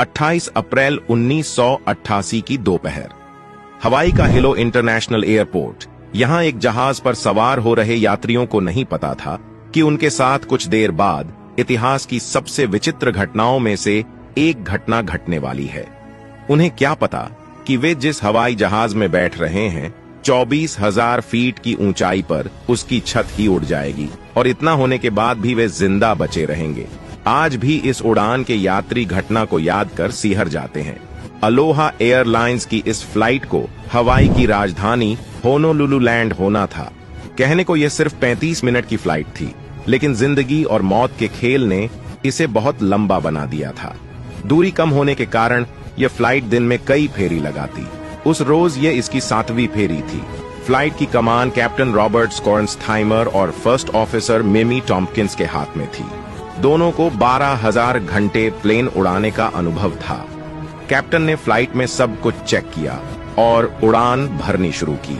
28 अप्रैल 1988 की दोपहर हवाई का हिलो इंटरनेशनल एयरपोर्ट। यहां एक जहाज पर सवार हो रहे यात्रियों को नहीं पता था कि उनके साथ कुछ देर बाद इतिहास की सबसे विचित्र घटनाओं में से एक घटना घटने वाली है। उन्हें क्या पता कि वे जिस हवाई जहाज में बैठ रहे हैं 24,000 फीट की ऊंचाई पर उसकी छत ही उड़ जाएगी और इतना होने के बाद भी वे जिंदा बचे रहेंगे। आज भी इस उड़ान के यात्री घटना को याद कर सिहर जाते हैं। अलोहा एयरलाइंस की इस फ्लाइट को हवाई की राजधानी होनोलुलु लैंड होना था। कहने को यह सिर्फ 35 मिनट की फ्लाइट थी, लेकिन जिंदगी और मौत के खेल ने इसे बहुत लंबा बना दिया था। दूरी कम होने के कारण यह फ्लाइट दिन में कई फेरी लगाती। उस रोज ये इसकी 7वीं फेरी थी। फ्लाइट की कमान कैप्टन रॉबर्ट स्कॉर्नस्थाइमर और फर्स्ट ऑफिसर मिमी टॉम्पकिंस के हाथ में थी। दोनों को 12,000 घंटे प्लेन उड़ाने का अनुभव था। कैप्टन ने फ्लाइट में सब कुछ चेक किया और उड़ान भरनी शुरू की।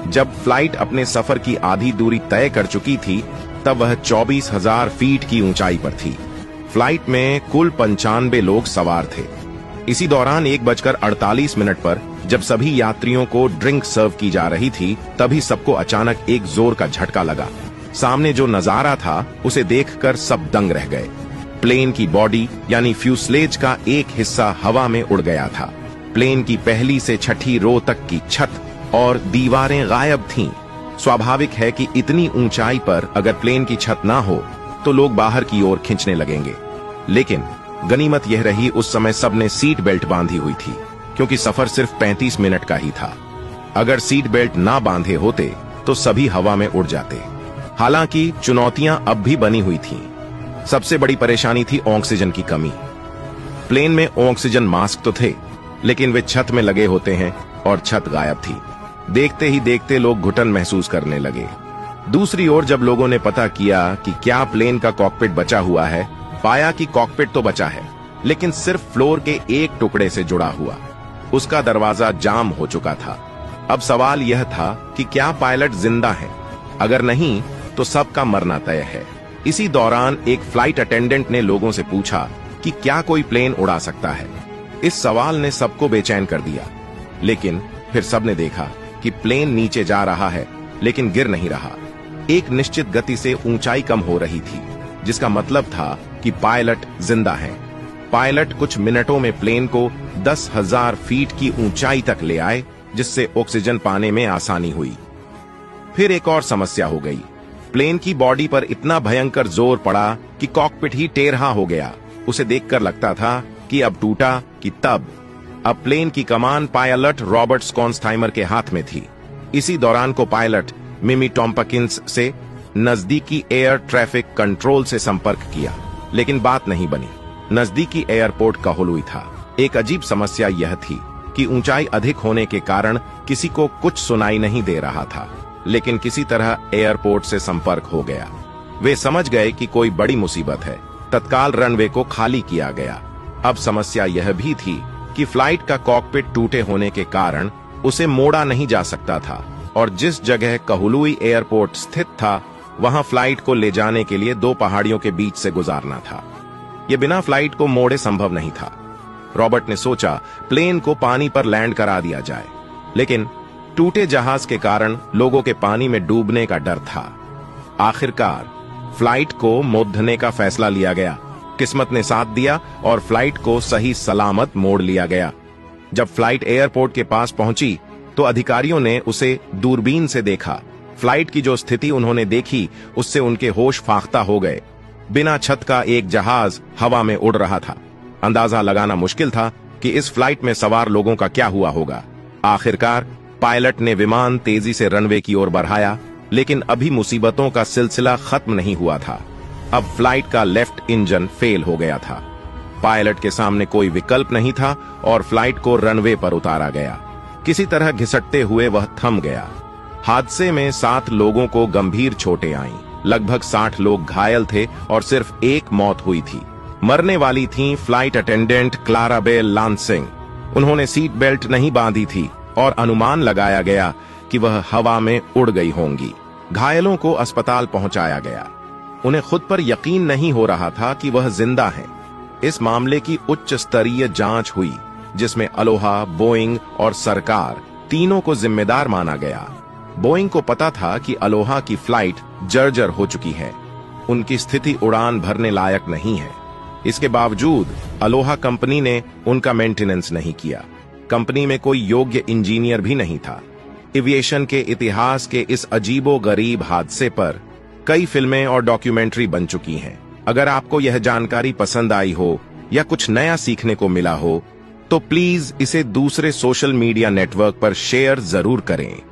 जब फ्लाइट अपने सफर की आधी दूरी तय कर चुकी थी, तब वह 24,000 फीट की ऊंचाई पर थी। फ्लाइट में कुल 95 लोग सवार थे। इसी दौरान 1:48 पर जब सभी यात्रियों को ड्रिंक सर्व की जा रही थी, तभी सबको अचानक एक जोर का झटका लगा। सामने जो नजारा था उसे देखकर सब दंग रह गए। प्लेन की बॉडी यानी फ्यूसलेज का एक हिस्सा हवा में उड़ गया था। प्लेन की पहली से 6ठी रो तक की छत और दीवारें गायब थीं। स्वाभाविक है कि इतनी ऊंचाई पर अगर प्लेन की छत ना हो तो लोग बाहर की ओर खींचने लगेंगे। लेकिन गनीमत यह रही उस समय सबने सीट बेल्ट बांधी हुई थी, क्योंकि सफर सिर्फ 35 मिनट का ही था। अगर सीट बेल्ट ना बांधे होते तो सभी हवा में उड़ जाते। हालांकि चुनौतियां अब भी बनी हुई थीं। सबसे बड़ी परेशानी थी ऑक्सीजन की कमी। प्लेन में ऑक्सीजन मास्क तो थे, लेकिन वे छत में लगे होते हैं और छत गायब थी। देखते ही देखते लोग घुटन महसूस करने लगे। दूसरी ओर जब लोगों ने पता किया कि क्या प्लेन का कॉकपिट बचा हुआ है, पाया कि कॉकपिट तो बचा है, लेकिन सिर्फ फ्लोर के एक टुकड़े से जुड़ा हुआ। उसका दरवाजा जाम हो चुका था। अब सवाल यह था कि क्या पायलट जिंदा है? अगर नहीं तो सबका मरना तय है। इसी दौरान एक फ्लाइट अटेंडेंट ने लोगों से पूछा कि क्या कोई प्लेन उड़ा सकता है। इस सवाल ने सबको बेचैन कर दिया। लेकिन फिर सबने देखा कि प्लेन नीचे जा रहा है, लेकिन गिर नहीं रहा। एक निश्चित गति से ऊंचाई कम हो रही थी, जिसका मतलब था कि पायलट जिंदा है। पायलट कुछ मिनटों में प्लेन को 10,000 फीट की ऊंचाई तक ले आए, जिससे ऑक्सीजन पाने में आसानी हुई। फिर एक और समस्या हो गई। प्लेन की बॉडी पर इतना भयंकर जोर पड़ा कि कॉकपिट ही टेढ़ा हो गया। उसे देखकर लगता था कि अब टूटा कि तब। अब प्लेन की कमान पायलट रॉबर्ट स्कॉर्नस्थाइमर के हाथ में थी। इसी दौरान को पायलट मिमी टॉम्पकिंस से नजदीकी एयर ट्रैफिक कंट्रोल से संपर्क किया, लेकिन बात नहीं बनी। नजदीकी एयरपोर्ट कहोलुई था। एक अजीब समस्या यह थी कि ऊंचाई अधिक होने के कारण किसी को कुछ सुनाई नहीं दे रहा था, लेकिन किसी तरह एयरपोर्ट से संपर्क हो गया। वे समझ गए कि कोई बड़ी मुसीबत है। तत्काल रनवे को खाली किया गया। अब समस्या यह भी थी कि फ्लाइट का कॉकपिट टूटे होने के कारण उसे मोड़ा नहीं जा सकता था, और जिस जगह कहोलुई एयरपोर्ट स्थित था वहां फ्लाइट को ले जाने के लिए 2 पहाड़ियों के बीच से गुजारना था। यह बिना फ्लाइट को मोड़े संभव नहीं था। रॉबर्ट ने सोचा प्लेन को पानी पर लैंड करा दिया जाए, लेकिन टूटे जहाज के कारण लोगों के पानी में डूबने का डर था। आखिरकार फ्लाइट को मोड़ने का फैसला लिया गया। किस्मत ने साथ दिया और फ्लाइट को सही सलामत मोड़ लिया गया। जब फ्लाइट एयरपोर्ट के पास पहुंची तो अधिकारियों ने उसे दूरबीन से देखा। फ्लाइट की जो स्थिति उन्होंने देखी उससे उनके होश फाख्ता हो गए। बिना छत का एक जहाज हवा में उड़ रहा था। अंदाजा लगाना मुश्किल था कि इस फ्लाइट में सवार लोगों का क्या हुआ होगा। आखिरकार पायलट ने विमान तेजी से रनवे की ओर बढ़ाया, लेकिन अभी मुसीबतों का सिलसिला खत्म नहीं हुआ था। अब फ्लाइट का लेफ्ट इंजन फेल हो गया था। पायलट के सामने कोई विकल्प नहीं था और फ्लाइट को रनवे पर उतारा गया। किसी तरह घिसटते हुए वह थम गया। हादसे में 7 लोगों को गंभीर चोटें आईं। लगभग 60 लोग घायल थे और सिर्फ एक मौत हुई थी। मरने वाली थीं फ्लाइट अटेंडेंट क्लाराबेल लांसिंग। उन्होंने सीट बेल्ट नहीं बांधी थी और अनुमान लगाया गया कि वह हवा में उड़ गई होंगी। घायलों को अस्पताल पहुंचाया गया। उन्हें खुद पर यकीन नहीं हो रहा था कि वह जिंदा हैं। इस मामले की उच्च स्तरीय जांच हुई, जिसमें अलोहा, बोइंग और सरकार तीनों को जिम्मेदार माना गया। बोइंग को पता था कि अलोहा की फ्लाइट जर्जर हो चुकी है, उनकी स्थिति उड़ान भरने लायक नहीं है। इसके बावजूद अलोहा कंपनी ने उनका मेंटेनेंस नहीं किया। कंपनी में कोई योग्य इंजीनियर भी नहीं था। एविएशन के इतिहास के इस अजीबो-गरीब हादसे पर कई फिल्में और डॉक्यूमेंट्री बन चुकी हैं। अगर आपको यह जानकारी पसंद आई हो या कुछ नया सीखने को मिला हो, तो प्लीज इसे दूसरे सोशल मीडिया नेटवर्क पर शेयर जरूर करें।